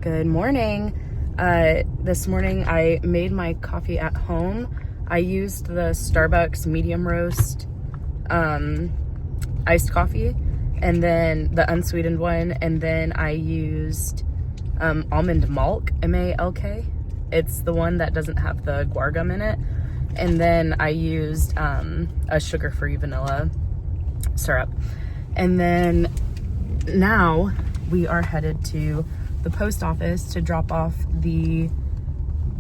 Good morning. This morning I made my coffee at home. I used the Starbucks medium roast iced coffee, and then the unsweetened one, and then I used almond milk, M-A-L-K. It's the one that doesn't have the guar gum in it. And then I used a sugar-free vanilla syrup. And then now we are headed to the post office to drop off the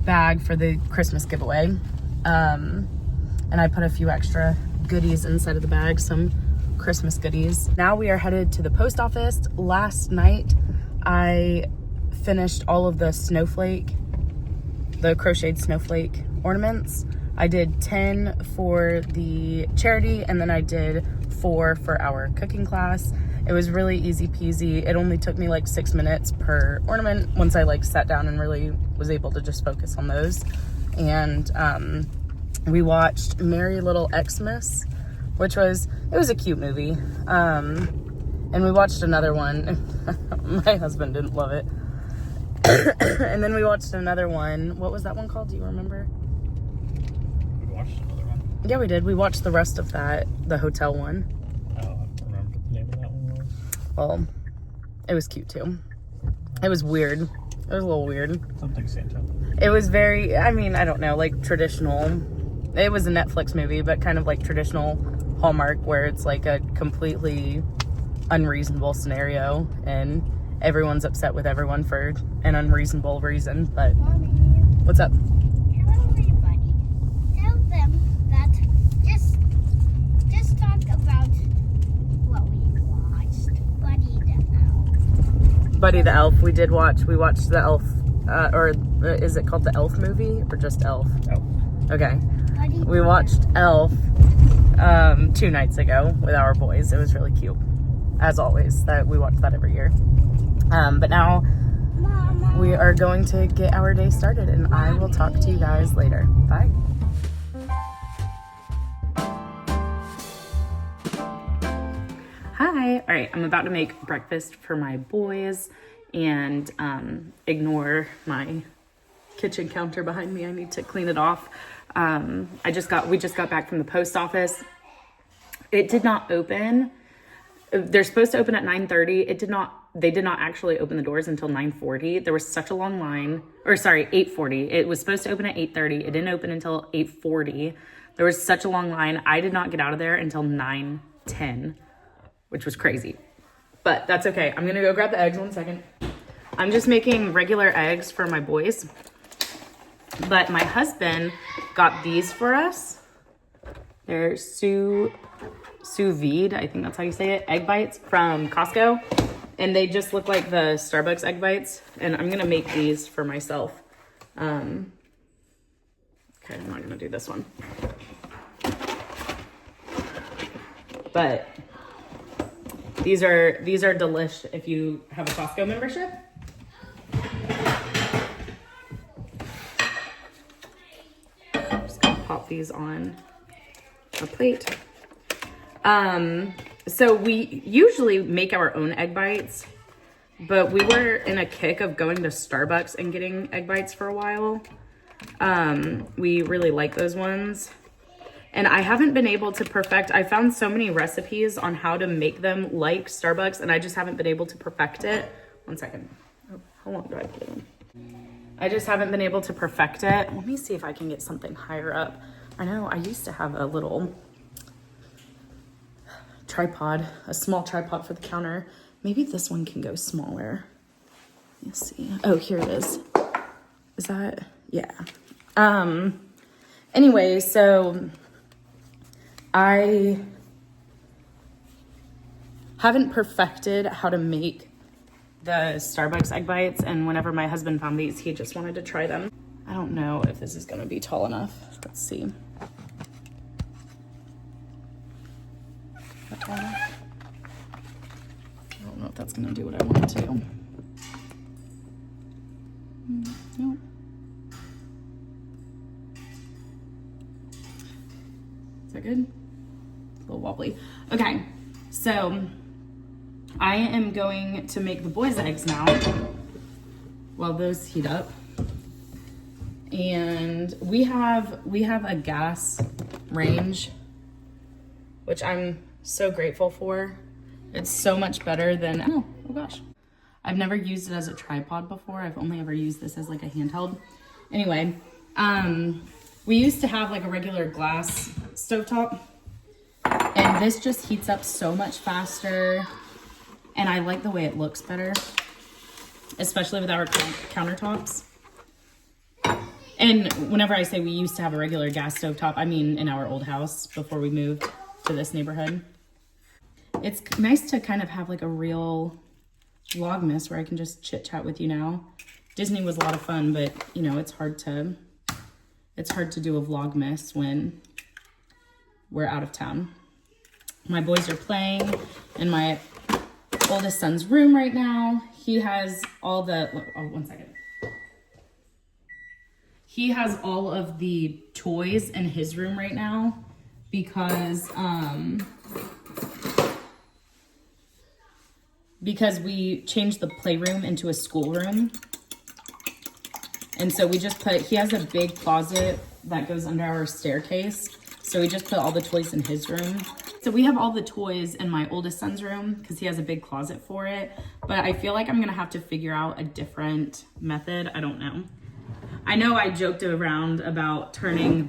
bag for the Christmas giveaway. And I put a few extra goodies inside of the bag, some Christmas goodies. Now we are headed to the post office. Last night I finished all of the crocheted snowflake ornaments. I did 10 for the charity, and then I did 4 for our cooking class. It was really easy peasy. It only took me like 6 minutes per ornament once I like sat down and really was able to just focus on those. And we watched Merry Little Xmas, which was a cute movie. And we watched another one. My husband didn't love it. And then we watched another one. What was that one called? Do you remember? We watched another one. Yeah, we did. We watched the rest of that, the hotel one. I don't remember what the name of that one was. Well, it was cute too. It was weird. It was a little weird. Something Santa. It was very, I mean, I don't know, like traditional. It was a Netflix movie, but kind of like traditional Hallmark, where it's like a completely unreasonable scenario and everyone's upset with everyone for an unreasonable reason. But Mommy. What's up? Hello, everybody. Tell them that just talk about what we watched. Buddy the Elf. We watched the Elf, or is it called the Elf movie or just Elf? Elf. Okay. Buddy We watched Elf 2 nights ago with our boys. It was really cute. As always, that we watch that every year. But now Mama. we are going to get our day started, and I will talk to you guys later. Bye. Hi. All right, I'm about to make breakfast for my boys and ignore my kitchen counter behind me. I need to clean it off. We just got back from the post office. It did not open. They're supposed to open at 9:30. They did not actually open the doors until 9:40. There was such a long line, 8:40. It was supposed to open at 8:30. It didn't open until 8:40. There was such a long line. I did not get out of there until 9:10, which was crazy. But that's okay. I'm gonna go grab the eggs 1 second. I'm just making regular eggs for my boys. But my husband got these for us. They're sous vide, I think that's how you say it, egg bites from Costco. And they just look like the Starbucks egg bites. And I'm gonna make these for myself. Okay, I'm not gonna do this one. But these are delish if you have a Costco membership. Just gonna pop these on a plate. So we usually make our own egg bites, but we were in a kick of going to Starbucks and getting egg bites for a while. We really like those ones. And I haven't been able to perfect, I found so many recipes on how to make them like Starbucks, and I just haven't been able to perfect it. 1 second. Oh, how long do I put it on? I just haven't been able to perfect it. Let me see if I can get something higher up. I know I used to have a little tripod, a small tripod for the counter. Maybe this one can go smaller. Let's see. Oh, here it is. Is that? Yeah. Anyway, so I haven't perfected how to make the Starbucks egg bites, and whenever my husband found these, he just wanted to try them. I don't know if this is gonna be tall enough. Let's see. That tall enough? I don't know if that's gonna do what I want it to. No. Is that good? A little wobbly. Okay, so I am going to make the boys' eggs now. while those heat up. And we have a gas range, which I'm so grateful for. It's so much better than, oh gosh. I've never used it as a tripod before. I've only ever used this as like a handheld. Anyway, we used to have like a regular glass stovetop, and this just heats up so much faster. And I like the way it looks better, especially with our countertops. And whenever I say we used to have a regular gas stovetop, I mean in our old house before we moved to this neighborhood. It's nice to kind of have like a real Vlogmas where I can just chit chat with you now. Disney was a lot of fun, but you know, it's hard to do a Vlogmas when we're out of town. My boys are playing in my oldest son's room right now. He has all the, oh, one second. He has all of the toys in his room right now because we changed the playroom into a schoolroom. And so we just he has a big closet that goes under our staircase. So we just put all the toys in his room. So we have all the toys in my oldest son's room because he has a big closet for it. But I feel like I'm gonna have to figure out a different method. I don't know. I know I joked around about turning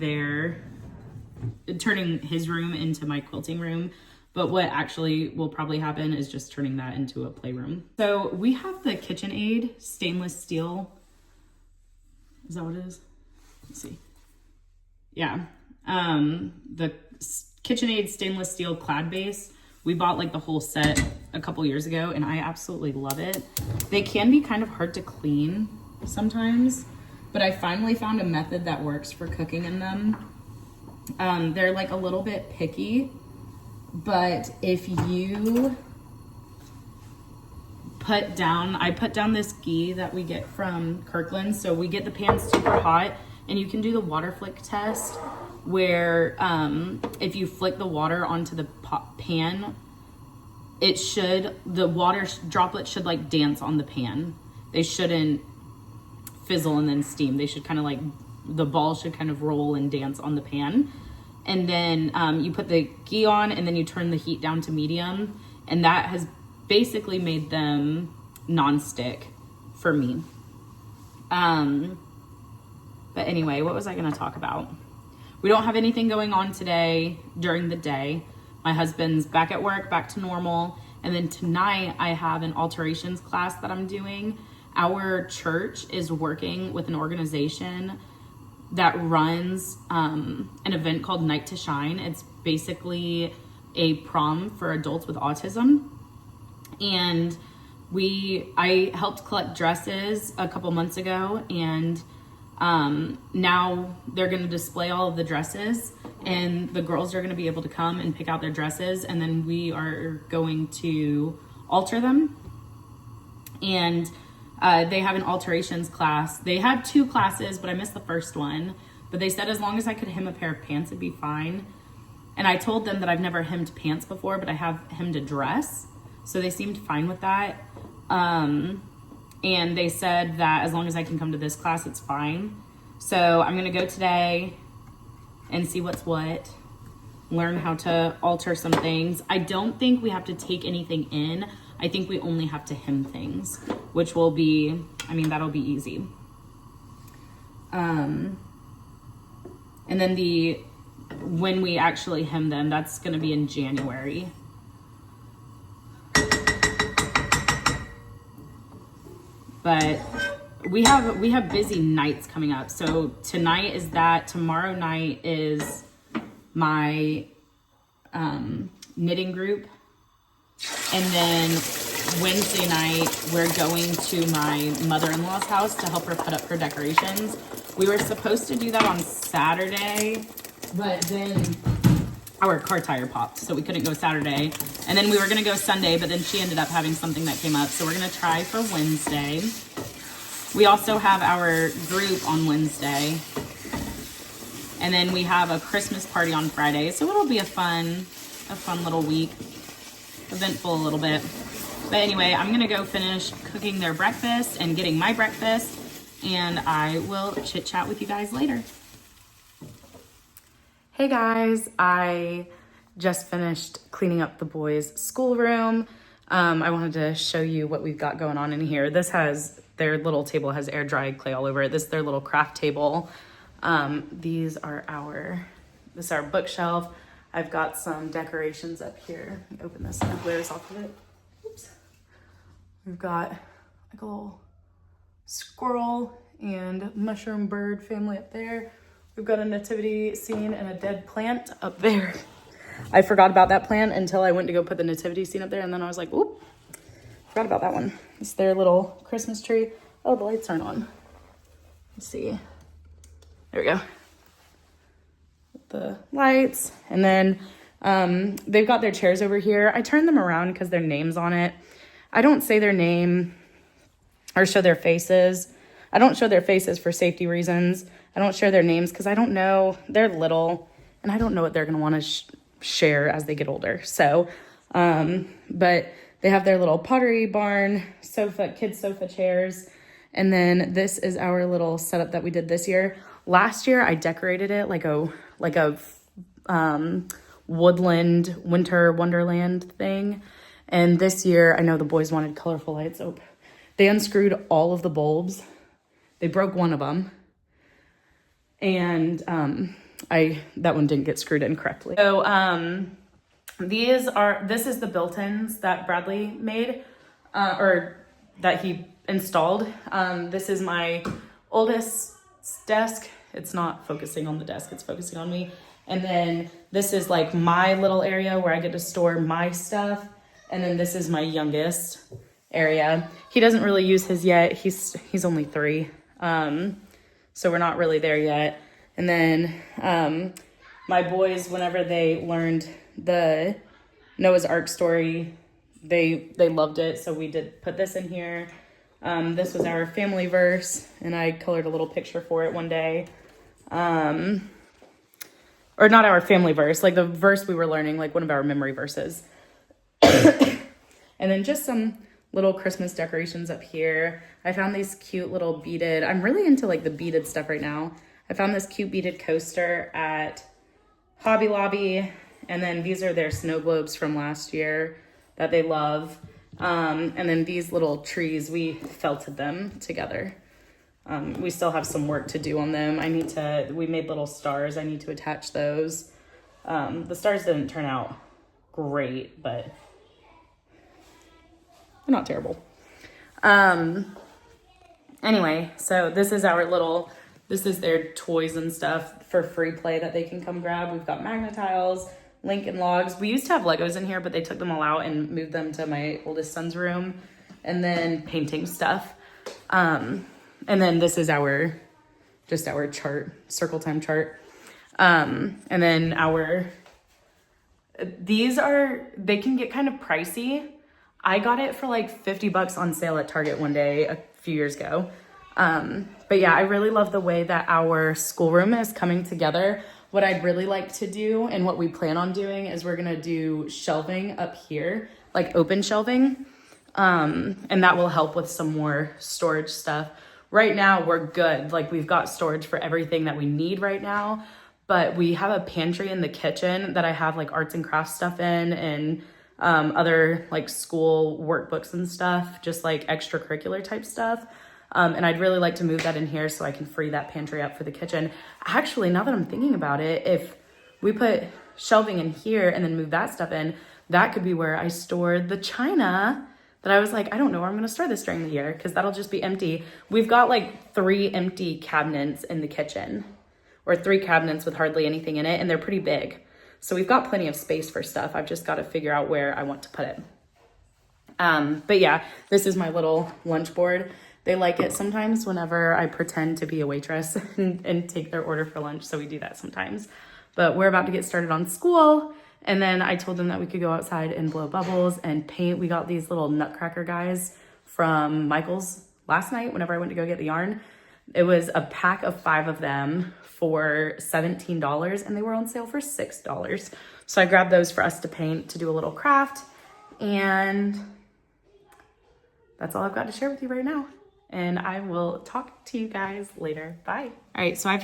his room into my quilting room, but what actually will probably happen is just turning that into a playroom. So we have the KitchenAid stainless steel. Is that what it is? Let's see. Yeah. The KitchenAid stainless steel clad base. We bought like the whole set a couple years ago and I absolutely love it. They can be kind of hard to clean sometimes, but I finally found a method that works for cooking in them. They're like a little bit picky, but if you I put down this ghee that we get from Kirkland. So we get the pan super hot and you can do the water flick test where if you flick the water onto the pan, the water droplet should like dance on the pan. They shouldn't fizzle and then steam. They should kind of like, the ball should kind of roll and dance on the pan. And then you put the ghee on and then you turn the heat down to medium. And that has basically made them non-stick for me. But anyway, what was I gonna talk about? We don't have anything going on today during the day. My husband's back at work, back to normal. And then tonight I have an alterations class that I'm doing. Our church is working with an organization that runs an event called Night to Shine. It's basically a prom for adults with autism. And I helped collect dresses a couple months ago, and now they're gonna display all of the dresses, and the girls are gonna be able to come and pick out their dresses, and then we are going to alter them. And they have an alterations class. They had 2 classes, but I missed the first one. But they said as long as I could hem a pair of pants, it'd be fine. And I told them that I've never hemmed pants before, but I have hemmed a dress. So they seemed fine with that. And they said that as long as I can come to this class, it's fine. So I'm gonna go today and see what's what, learn how to alter some things. I don't think we have to take anything in. I think we only have to hem things, which will be, I mean, that'll be easy. And then when we actually hem them, that's gonna be in January. But we have busy nights coming up. So tonight is that, tomorrow night is my knitting group. And then Wednesday night, we're going to my mother-in-law's house to help her put up her decorations. We were supposed to do that on Saturday, but then our car tire popped, so we couldn't go Saturday. And then we were gonna go Sunday, but then she ended up having something that came up, so we're gonna try for Wednesday. We also have our group on Wednesday. And then we have a Christmas party on Friday, so it'll be a fun little week. Eventful a little bit. But anyway, I'm gonna go finish cooking their breakfast and getting my breakfast, and I will chit chat with you guys later. Hey guys, I just finished cleaning up the boys' schoolroom. I wanted to show you what we've got going on in here. Their little table has air dried clay all over it. This is their little craft table. This is our bookshelf. I've got some decorations up here. Let me open this and it glares off of it. Oops. We've got like a little squirrel and mushroom bird family up there. We've got a nativity scene and a dead plant up there. I forgot about that plant until I went to go put the nativity scene up there, and then I was like, oop, forgot about that one. It's their little Christmas tree. Oh, the lights aren't on. Let's see. There we go. The lights. And then they've got their chairs over here. I turned them around because their name's on it. I don't say their name or show their faces. I don't show their faces for safety reasons. I don't share their names because I don't know. They're little, and I don't know what they're going to want to share as they get older. So, but they have their little pottery barn kids sofa chairs. And then this is our little setup that we did this year. Last year I decorated it like a woodland winter wonderland thing. And this year I know the boys wanted colorful lights. Oh, they unscrewed all of the bulbs. They broke one of them. And that one didn't get screwed in correctly. So this is the built-ins that Bradley made, or that he installed. This is my oldest desk. It's not focusing on the desk, it's focusing on me. And then this is like my little area where I get to store my stuff. And then this is my youngest area. He doesn't really use his yet. He's only 3. So we're not really there yet. And then my boys, whenever they learned the Noah's Ark story, they loved it. So we did put this in here. This was our family verse, and I colored a little picture for it one day. Or not our family verse, like the verse we were learning, like one of our memory verses. And then just some little Christmas decorations up here. I found these cute little beaded, I'm really into like the beaded stuff right now. I found this cute beaded coaster at Hobby Lobby. And then these are their snow globes from last year that they love. And then these little trees, we felted them together. We still have some work to do on them. We made little stars. I need to attach those. The stars didn't turn out great, but they're not terrible. Anyway, so this is their toys and stuff for free play that they can come grab. We've got Magnetiles, Lincoln Logs. We used to have Legos in here, but they took them all out and moved them to my oldest son's room. And then painting stuff. And then this is our chart, circle time chart. And then they can get kind of pricey. I got it for like $50 on sale at Target one day a few years ago. But yeah, I really love the way that our schoolroom is coming together. What I'd really like to do and what we plan on doing is we're gonna do shelving up here, like open shelving. And that will help with some more storage stuff. Right now we're good. Like we've got storage for everything that we need right now, but we have a pantry in the kitchen that I have like arts and crafts stuff in, and other like school workbooks and stuff, just like extracurricular type stuff. And I'd really like to move that in here so I can free that pantry up for the kitchen. Actually, now that I'm thinking about it, if we put shelving in here and then move that stuff in, that could be where I stored the china that I was like, I don't know where I'm going to store this during the year because that'll just be empty. We've got like 3 empty cabinets in the kitchen, or 3 cabinets with hardly anything in it, and they're pretty big. So we've got plenty of space for stuff. I've just got to figure out where I want to put it. But yeah, this is my little lunch board. They like it sometimes whenever I pretend to be a waitress and take their order for lunch. So we do that sometimes. But we're about to get started on school. And then I told them that we could go outside and blow bubbles and paint. We got these little nutcracker guys from Michael's last night whenever I went to go get the yarn. It was a pack of 5 of them for $17, and they were on sale for $6. So I grabbed those for us to paint, to do a little craft. And that's all I've got to share with you right now. And I will talk to you guys later. Bye. All right, so I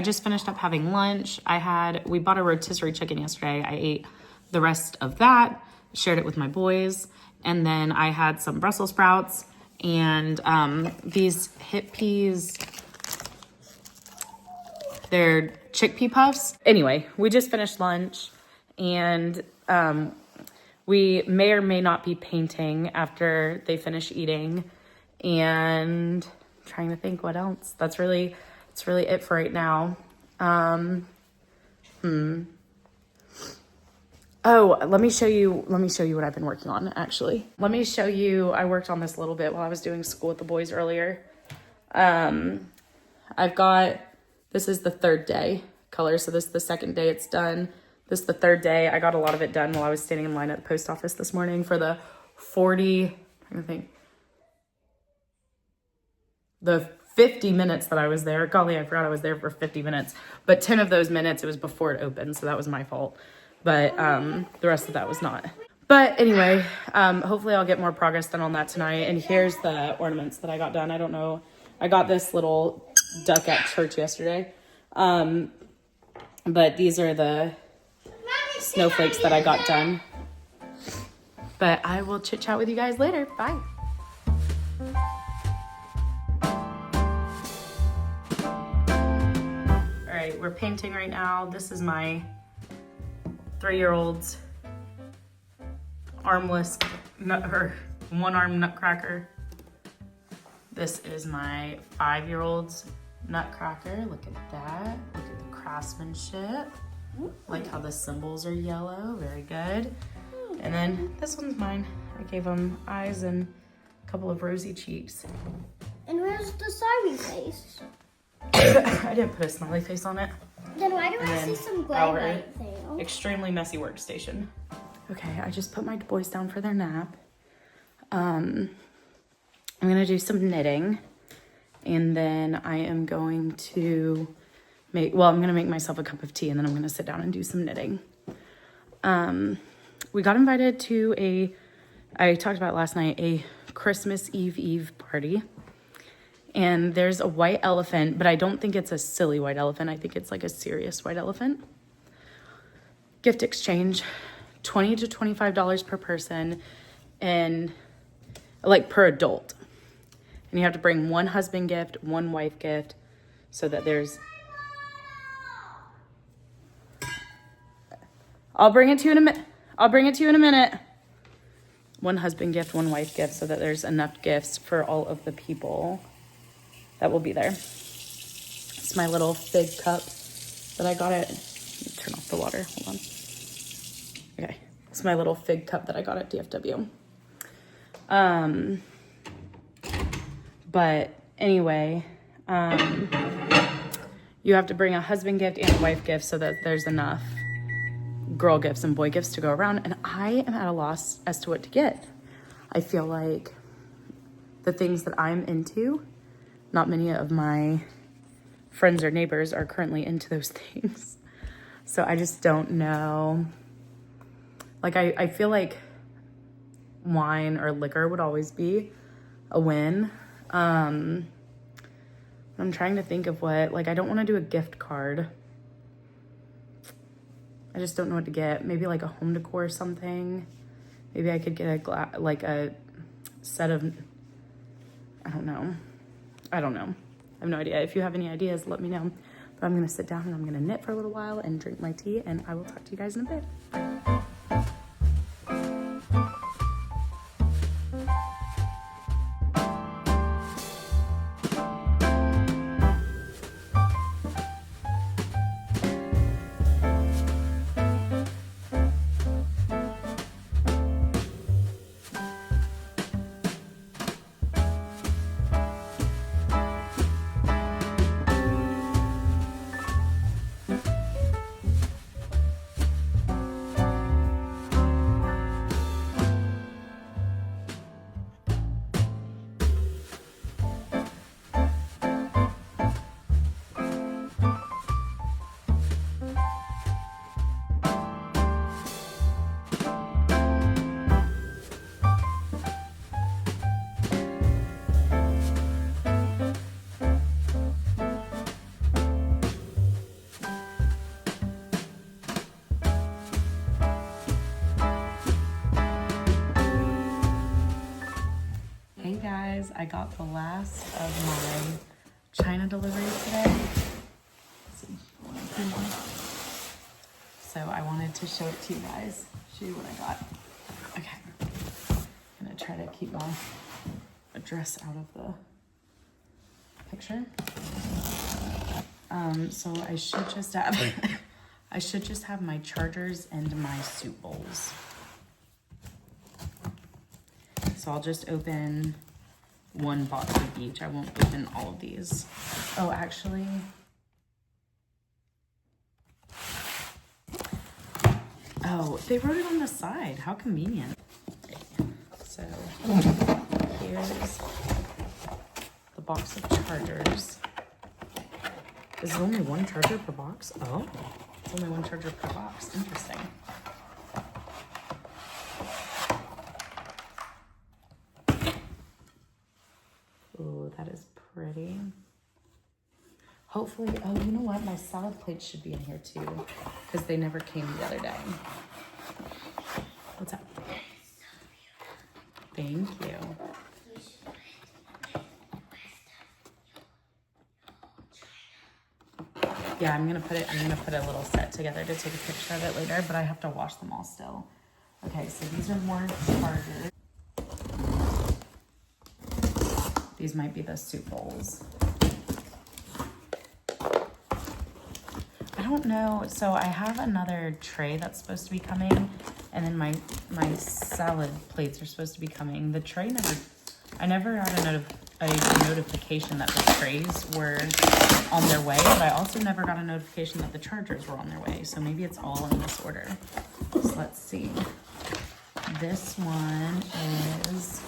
just finished up having lunch. We bought a rotisserie chicken yesterday. I ate the rest of that, shared it with my boys. And then I had some Brussels sprouts and these hip peas. They're chickpea puffs. Anyway, we just finished lunch and we may or may not be painting after they finish eating. And I'm trying to think what else. That's really it for right now. Oh, let me show you what I've been working on, actually. Let me show you, I worked on this a little bit while I was doing school with the boys earlier. This is the third day color, so this is the second day it's done. This is the third day. I got a lot of it done while I was standing in line at the post office this morning for the 50 minutes that I was there. Golly, I forgot I was there for 50 minutes. But 10 of those minutes, it was before it opened, so that was my fault. But the rest of that was not. But anyway, hopefully I'll get more progress done on that tonight. And here's the ornaments that I got done. I don't know. I got this little duck at church yesterday. But these are the snowflakes that I got done. But I will chit chat with you guys later. Bye. All right, we're painting right now. This is my 3-year-old's armless one-arm nutcracker. This is my 5-year-old's nutcracker. Look at that. Look at the craftsmanship. Like how the symbols are yellow. Very good. And then this one's mine. I gave him eyes and a couple of rosy cheeks. And where's the smiley face? I didn't put a smiley face on it. Then why do I see some gray light thing? Extremely messy workstation. Okay, I just put my boys down for their nap. I'm gonna do some knitting, and then I am going to I'm gonna make myself a cup of tea, and then I'm gonna sit down and do some knitting. We got invited to I talked about last night, a Christmas Eve party. And there's a white elephant, but I don't think it's a silly white elephant. I think it's like a serious white elephant. Gift exchange, $20 to $25 per person, and like per adult. And you have to bring one husband gift, one wife gift, so that there's... I'll bring it to you in a minute. One husband gift, one wife gift, so that there's enough gifts for all of the people that will be there. It's my little fig cup that I got at... Turn off the water. Hold on. Okay. It's my little fig cup that I got at DFW. But anyway, you have to bring a husband gift and a wife gift so that there's enough girl gifts and boy gifts to go around. And I am at a loss as to what to get. I feel like the things that I'm into, not many of my friends or neighbors are currently into those things. So I just don't know. Like, I feel like wine or liquor would always be a win. I'm trying to think of what, like, I don't want to do a gift card. I just don't know what to get. Maybe like a home decor or something. Maybe I could get a set of, I don't know. I have no idea. If you have any ideas, let me know. But I'm going to sit down and I'm going to knit for a little while and drink my tea, and I will talk to you guys in a bit. guys, I got the last of my China deliveries today. Let's see. So I wanted to show it to you guys. Show you what I got. Okay. I'm gonna try to keep my address out of the picture. So I should just have I should just have my chargers and my soup bowls. So I'll just open one box of each. I won't open all of these. Oh, actually, oh, they wrote it on the side. How convenient. So here's the box of chargers. Is there only one charger per box? Oh, it's only one charger per box. Interesting. Ooh, that is pretty. Hopefully, oh, you know what? My salad plates should be in here too, because they never came the other day. What's up? Thank you. Yeah, I'm gonna put a little set together to take a picture of it later, but I have to wash them all still. Okay, so these are more chargers. These might be the soup bowls. I don't know. So I have another tray that's supposed to be coming, and then my salad plates are supposed to be coming. The tray I never got a notification that the trays were on their way, but I also never got a notification that the chargers were on their way. So maybe it's all in this order. So let's see. This one is,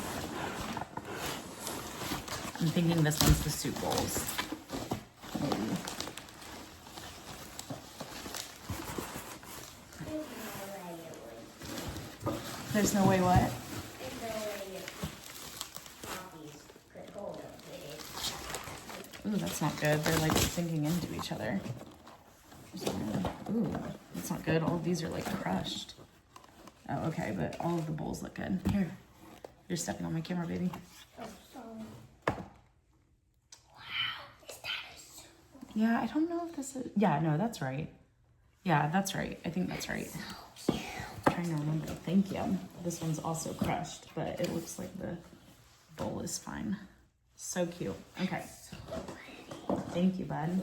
I'm thinking this one's the soup bowls. Maybe. There's no way what? Ooh, that's not good. They're like sinking into each other. Ooh, that's not good. All of these are like crushed. Oh, okay, but all of the bowls look good. Here, you're stepping on my camera, baby. Oh, sorry. Wow, is that a soup? Yeah, I don't know if this is, yeah, no, that's right. Yeah, that's right. I think that's right. So cute. I'm trying to remember. Thank you. This one's also crushed, but it looks like the bowl is fine. So cute. Okay. Thank you, bud.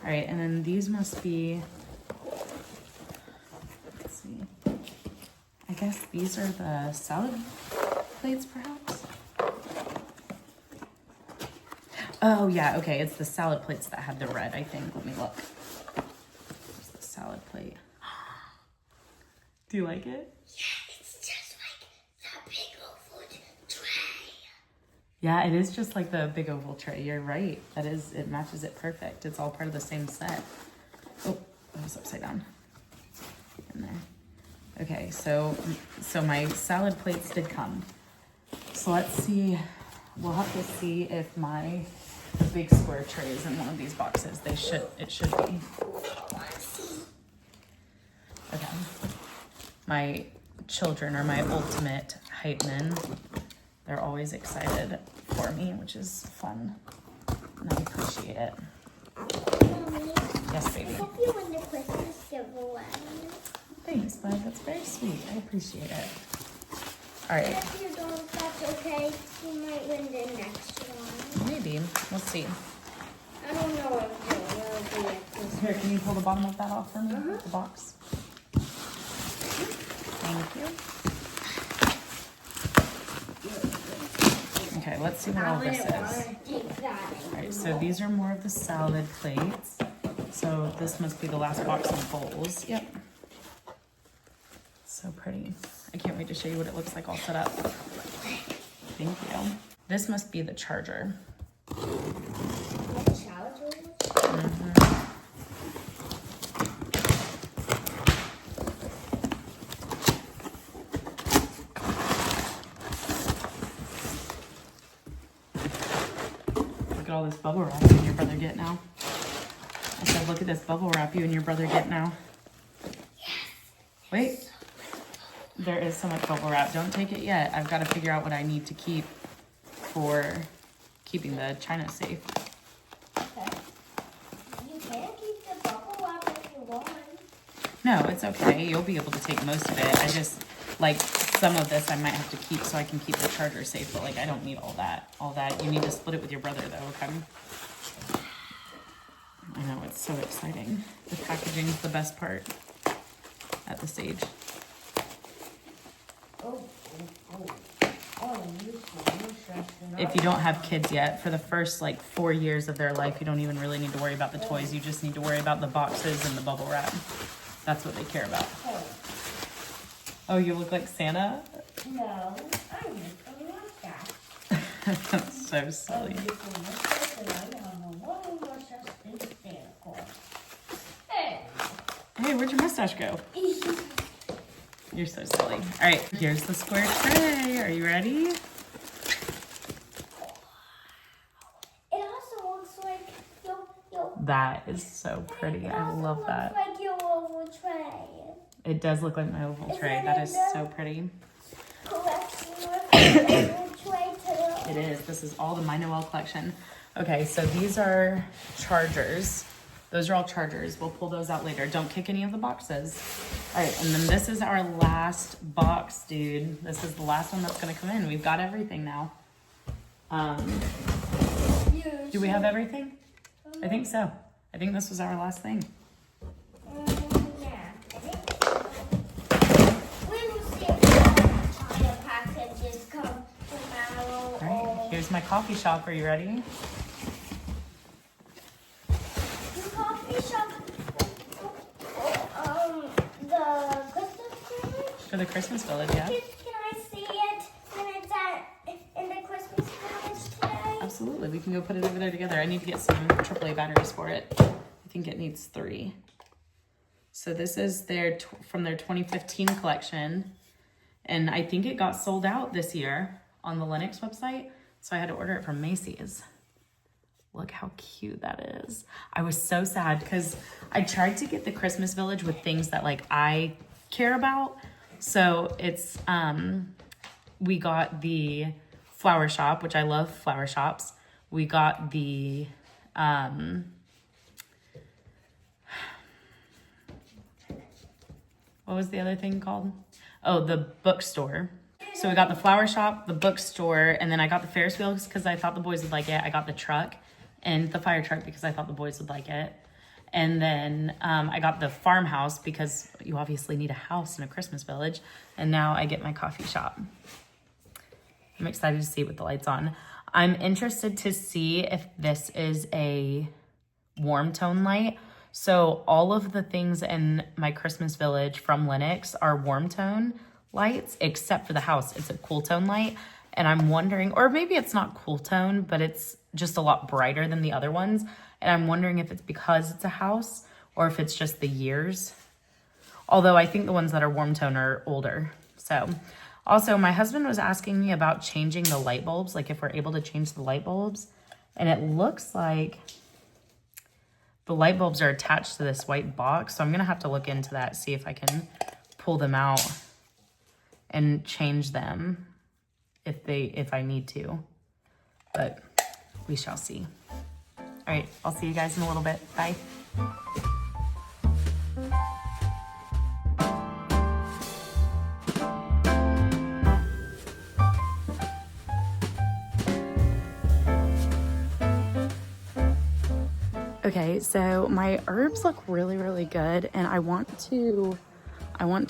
All right, and then these must be, let's see. I guess these are the salad plates, perhaps? Oh, yeah, okay. It's the salad plates that had the red, I think. Let me look. There's the salad plate. Do you like it? Yeah, it's just like that big oval tray. Yeah, it is just like the big oval tray. You're right. That is, it matches it perfect. It's all part of the same set. Oh, that was upside down. In there. Okay, so my salad plates did come. So let's see. We'll have to see if my big square tray is in one of these boxes. It should be. Okay. My children are my ultimate hype men. They're always excited for me, which is fun. And I appreciate it. Mommy, Yes, baby. I hope you win the Christmas giveaway. Thanks, bud. That's very sweet. I appreciate it. All right. If you don't, that's okay. You might win the next one. Maybe. We'll see. I don't know if it will be at this. Here, can you pull the bottom of that off for me? The box. Thank you. Okay, let's see what all this is. Take that. All right, so these are more of the salad plates. So this must be the last box of bowls. Yep. So pretty. I can't wait to show you what it looks like all set up. Thank you. This must be the charger. Look at all this bubble wrap you and your brother get now. I said, look at this bubble wrap you and your brother get now. Wait. There is so much bubble wrap. Don't take it yet. I've got to figure out what I need to keep for keeping the china safe. Okay. You can keep the bubble wrap if you want. No, it's okay. You'll be able to take most of it. I just, like, some of this I might have to keep so I can keep the charger safe, but, like, I don't need all that. All that. You need to split it with your brother, though, okay? I know, it's so exciting. The packaging's the best part at this age. If you don't have kids yet, for the first, like, 4 years of their life, you don't even really need to worry about the toys. You just need to worry about the boxes and the bubble wrap. That's what they care about. Oh, you look like Santa? No, I'm just a mustache. That's so silly. Hey, where'd your mustache go? You're so silly. All right, here's the square tray. Are you ready? It also looks like your That is so pretty. I love that. Looks like your oval tray. It does look like my oval tray. That is so pretty. Collection with oval tray too. It is. This is all the My Noel collection. Okay, so these are chargers. Those are all chargers. We'll pull those out later. Don't kick any of the boxes. All right, and then this is our last box, dude. This is the last one that's gonna come in. We've got everything now. Do we have everything? I think so. I think this was our last thing. Yeah, I think so. We will see if the China packages come tomorrow. All right, here's my coffee shop. Are you ready? The coffee shop, the Christmas village? For the Christmas village, yeah? Can I see it when it's in the Christmas village today? Absolutely. We can go put it over there together. I need to get some AAA batteries for it. I think it needs 3. So this is their from their 2015 collection. And I think it got sold out this year on the Lennox website. So I had to order it from Macy's. Look how cute that is. I was so sad because I tried to get the Christmas village with things that like I care about. So it's, we got the flower shop, which I love flower shops. We got the, what was the other thing called? Oh, the bookstore. So we got the flower shop, the bookstore, and then I got the Ferris wheels because I thought the boys would like it. I got the truck and the fire truck because I thought the boys would like it. And then I got the farmhouse because you obviously need a house in a Christmas village. And now I get my coffee shop. I'm excited to see it with the lights on. I'm interested to see if this is a warm tone light. So all of the things in my Christmas village from Lennox are warm tone lights, except for the house. It's a cool tone light. And I'm wondering, or maybe it's not cool tone, but it's just a lot brighter than the other ones. And I'm wondering if it's because it's a house or if it's just the years. Although I think the ones that are warm tone are older. So also my husband was asking me about changing the light bulbs, like if we're able to change the light bulbs. And it looks like the light bulbs are attached to this white box. So I'm gonna have to look into that, see if I can pull them out and change them if I need to. But we shall see. All right, I'll see you guys in a little bit. Bye. Okay, so my herbs look really, really good, and I want to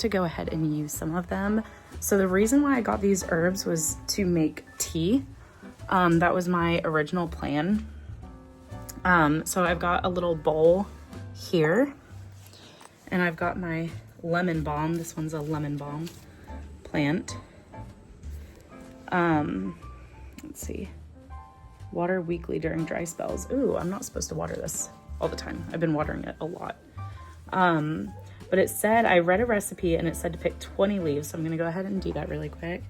go ahead and use some of them. So the reason why I got these herbs was to make tea. That was my original plan. So I've got a little bowl here, and I've got my lemon balm. This one's a lemon balm plant. Let's see. Water weekly during dry spells. Ooh, I'm not supposed to water this all the time. I've been watering it a lot. But it said, I read a recipe and it said to pick 20 leaves. So I'm gonna go ahead and do that really quick.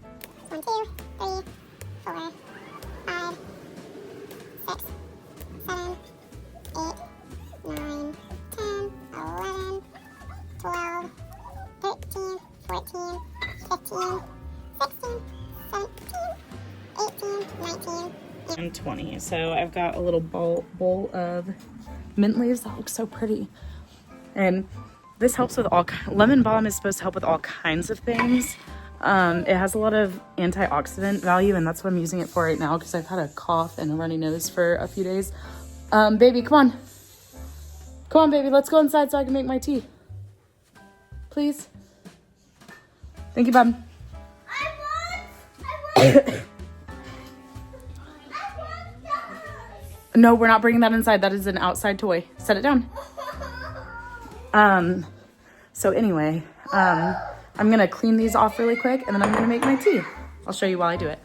1, 2, 3, 4, 5, 6, 7, 8, 9, 10, 11, 12, 13, 14, 15, 16, 17, 18, 19, and 20. So I've got a little bowl of mint leaves that looks so pretty. And this helps with lemon balm is supposed to help with all kinds of things. It has a lot of antioxidant value, and that's what I'm using it for right now because I've had a cough and a runny nose for a few days. Baby, come on. Come on, baby, let's go inside so I can make my tea. Please. Thank you, Bob. No, we're not bringing that inside. That is an outside toy. Set it down. So anyway, I'm gonna clean these off really quick and then I'm gonna make my tea. I'll show you while I do it.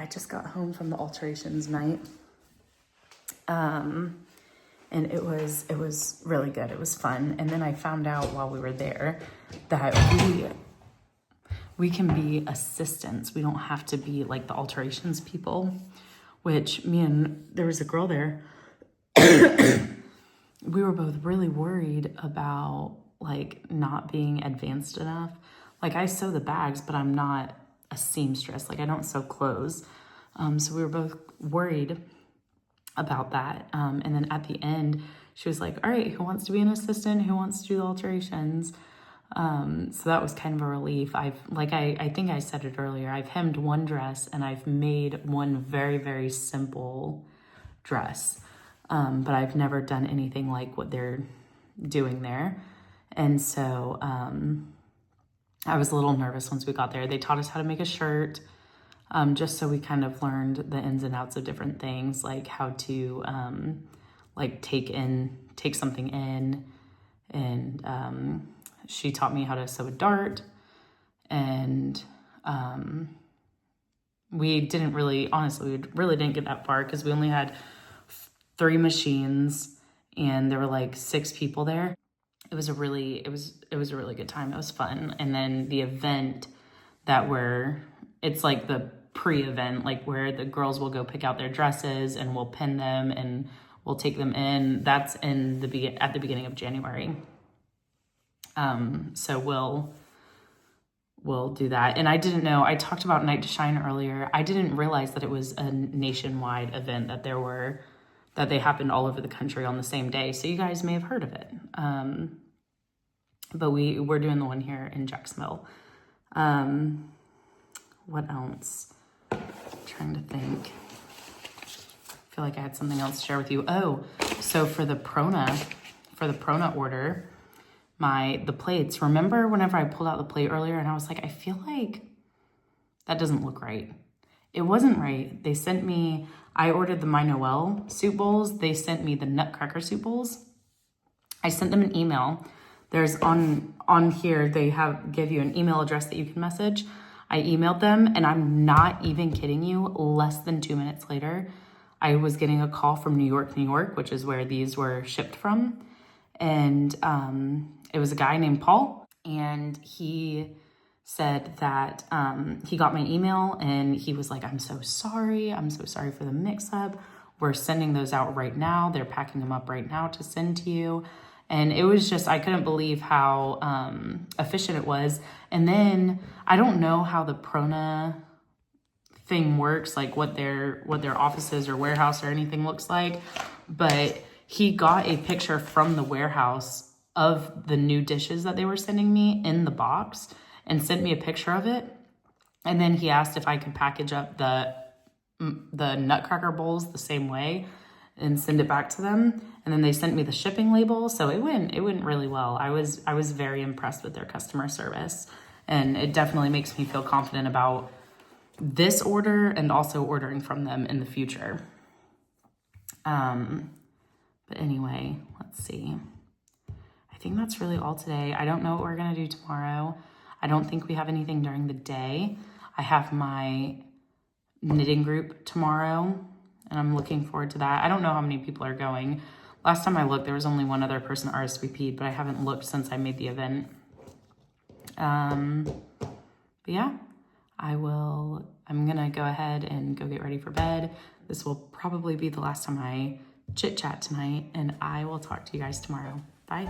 I just got home from the alterations night. And it was really good. It was fun. And then I found out while we were there that we can be assistants. We don't have to be like the alterations people, which there was a girl there. We were both really worried about like not being advanced enough. Like I sew the bags, but I'm not a seamstress. Like I don't sew clothes. So we were both worried about that. And then at the end, she was like, all right, who wants to be an assistant? Who wants to do the alterations? So that was kind of a relief. I think I said it earlier, I've hemmed one dress and I've made one very, very simple dress. But I've never done anything like what they're doing there. And so, I was a little nervous once we got there. They taught us how to make a shirt, just so we kind of learned the ins and outs of different things, like how to, like take something in. And, she taught me how to sew a dart, and, we really didn't get that far because we only had 3 machines and there were like 6 people there. It was a really good time. It was fun. And then the event it's like the pre-event, like where the girls will go pick out their dresses and we'll pin them and we'll take them in. That's at the beginning of January. So we'll do that. And I didn't know, I talked about Night to Shine earlier. I didn't realize that it was a nationwide event, that they happened all over the country on the same day. So you guys may have heard of it. But we're doing the one here in Jacksonville. What else? I'm trying to think. I feel like I had something else to share with you. Oh, so for the Prona order, the plates, remember whenever I pulled out the plate earlier and I was like, I feel like that doesn't look right. It wasn't right. They sent me, I ordered the My Noel soup bowls. They sent me the Nutcracker soup bowls. I sent them an email. There's on here, they give you an email address that you can message. I emailed them, and I'm not even kidding you, less than 2 minutes later, I was getting a call from New York, which is where these were shipped from. And it was a guy named Paul, and he said that he got my email and he was like, I'm so sorry for the mix-up. We're sending those out right now. They're packing them up right now to send to you. And it was just, I couldn't believe how efficient it was. And then I don't know how the Prona thing works, like what their offices or warehouse or anything looks like, but he got a picture from the warehouse of the new dishes that they were sending me in the box and sent me a picture of it. And then he asked if I could package up the Nutcracker bowls the same way and send it back to them. And then they sent me the shipping label. So it went really well. I was very impressed with their customer service, and it definitely makes me feel confident about this order and also ordering from them in the future. But anyway, let's see. I think that's really all today. I don't know what we're gonna do tomorrow. I don't think we have anything during the day. I have my knitting group tomorrow, and I'm looking forward to that. I don't know how many people are going. Last time I looked, there was only one other person RSVP'd, but I haven't looked since I made the event. But yeah, I'm gonna go ahead and go get ready for bed. This will probably be the last time I chit chat tonight, and I will talk to you guys tomorrow. Bye.